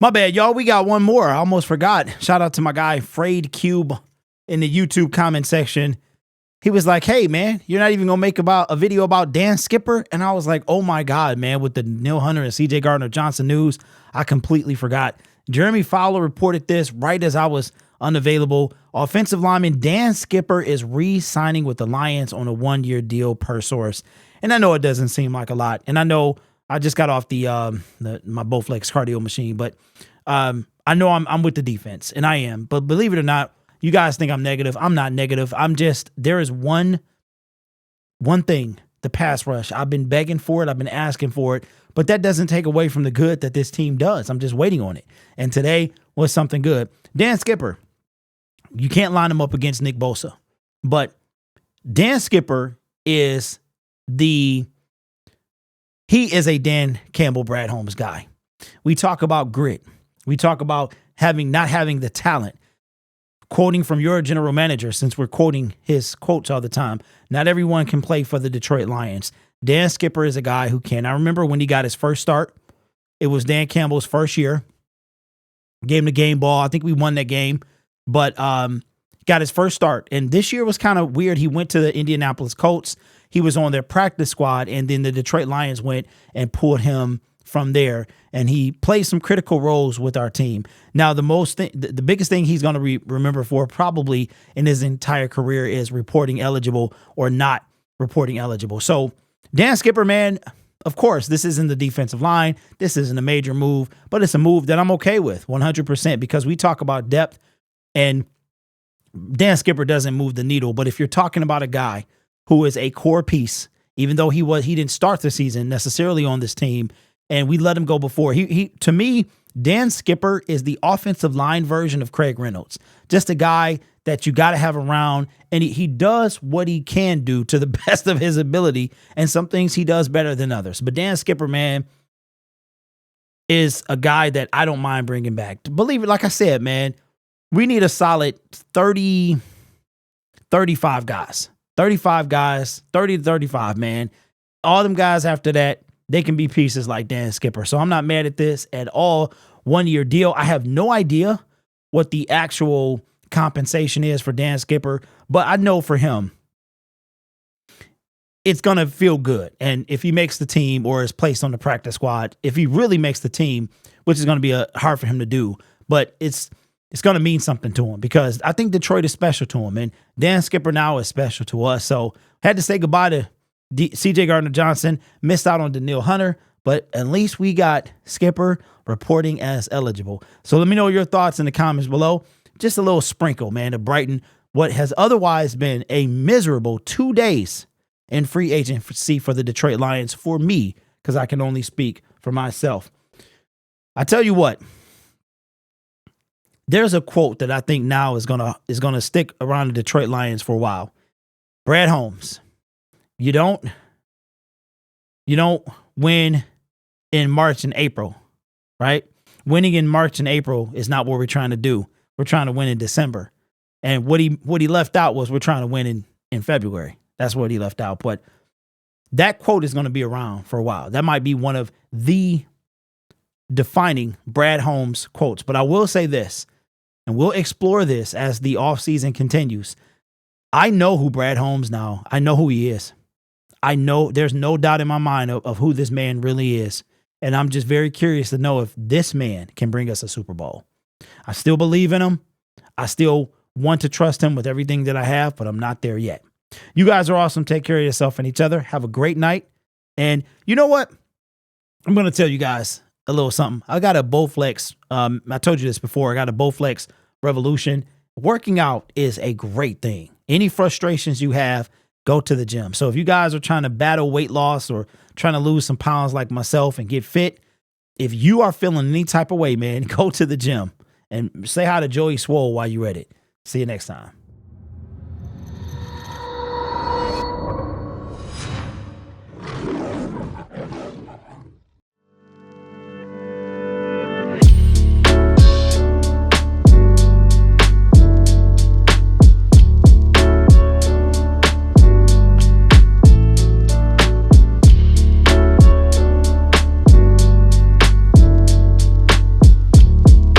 My bad, y'all. We got one more. I almost forgot. Shout out to my guy, Frayed Cube, in the YouTube comment section. He was like, hey, man, you're not even going to make about a video about Dan Skipper? And I was like, oh, my God, man, with the Neil Hunter and CJ Gardner-Johnson news, I completely forgot. Jeremy Fowler reported this right as I was unavailable. Offensive lineman Dan Skipper is re-signing with the Lions on a one-year deal per source. And I know it doesn't seem like a lot. And I know I just got off my Bowflex cardio machine, but I know I'm with the defense, and I am. But believe it or not, you guys think I'm negative. I'm not negative. I'm just, there is one thing, the pass rush. I've been begging for it. I've been asking for it, but that doesn't take away from the good that this team does. I'm just waiting on it. And today was something good. Dan Skipper, you can't line him up against Nick Bosa, but Dan Skipper is he is a Dan Campbell, Brad Holmes guy. We talk about grit. We talk about not having the talent. Quoting from your general manager, since we're quoting his quotes all the time, not everyone can play for the Detroit Lions. Dan Skipper is a guy who can. I remember when he got his first start, it was Dan Campbell's first year. Gave him the game ball. I think we won that game, but got his first start. And this year was kind of weird. He went to the Indianapolis Colts. He was on their practice squad, and then the Detroit Lions went and pulled him from there, and he played some critical roles with our team. Now, the biggest thing he's going to remember for probably in his entire career is reporting eligible or not reporting eligible. So Dan Skipper, man, of course, this isn't the defensive line. This isn't a major move, but it's a move that I'm okay with 100% because we talk about depth, and Dan Skipper doesn't move the needle. But if you're talking about a guy who is a core piece, even though he didn't start the season necessarily on this team, and we let him go before. He to me, Dan Skipper is the offensive line version of Craig Reynolds. Just a guy that you got to have around, and he does what he can do to the best of his ability, and some things he does better than others. But Dan Skipper, man, is a guy that I don't mind bringing back. Believe it, like I said, man, we need a solid 35 guys. 35 guys, 30 to 35, man. All them guys after that, they can be pieces like Dan Skipper. So I'm not mad at this at all. 1-year deal. I have no idea what the actual compensation is for Dan Skipper, but I know for him, it's going to feel good. And if he makes the team or is placed on the practice squad, if he really makes the team, which is going to be hard for him to do, but it's going to mean something to him because I think Detroit is special to him. And Dan Skipper now is special to us. So had to say goodbye to CJ Gardner-Johnson, missed out on Neil Hunter, but at least we got Skipper reporting as eligible. So let me know your thoughts in the comments below. Just a little sprinkle, man, to brighten what has otherwise been a miserable 2 days in free agency for the Detroit Lions for me, because I can only speak for myself. I tell you what, there's a quote that I think now is gonna stick around the Detroit Lions for a while. Brad Holmes. You don't win in March and April, right? Winning in March and April is not what we're trying to do. We're trying to win in December. And what he left out was we're trying to win in February. That's what he left out. But that quote is going to be around for a while. That might be one of the defining Brad Holmes quotes. But I will say this, and we'll explore this as the offseason continues. I know who Brad Holmes now. I know who he is. I know there's no doubt in my mind of who this man really is. And I'm just very curious to know if this man can bring us a Super Bowl. I still believe in him. I still want to trust him with everything that I have, but I'm not there yet. You guys are awesome. Take care of yourself and each other. Have a great night. And you know what? I'm going to tell you guys a little something. I got a Bowflex. I told you this before. I got a Bowflex Revolution. Working out is a great thing. Any frustrations you have, go to the gym. So if you guys are trying to battle weight loss or trying to lose some pounds like myself and get fit, if you are feeling any type of way, man, go to the gym and say hi to Joey Swole while you're at it. See you next time.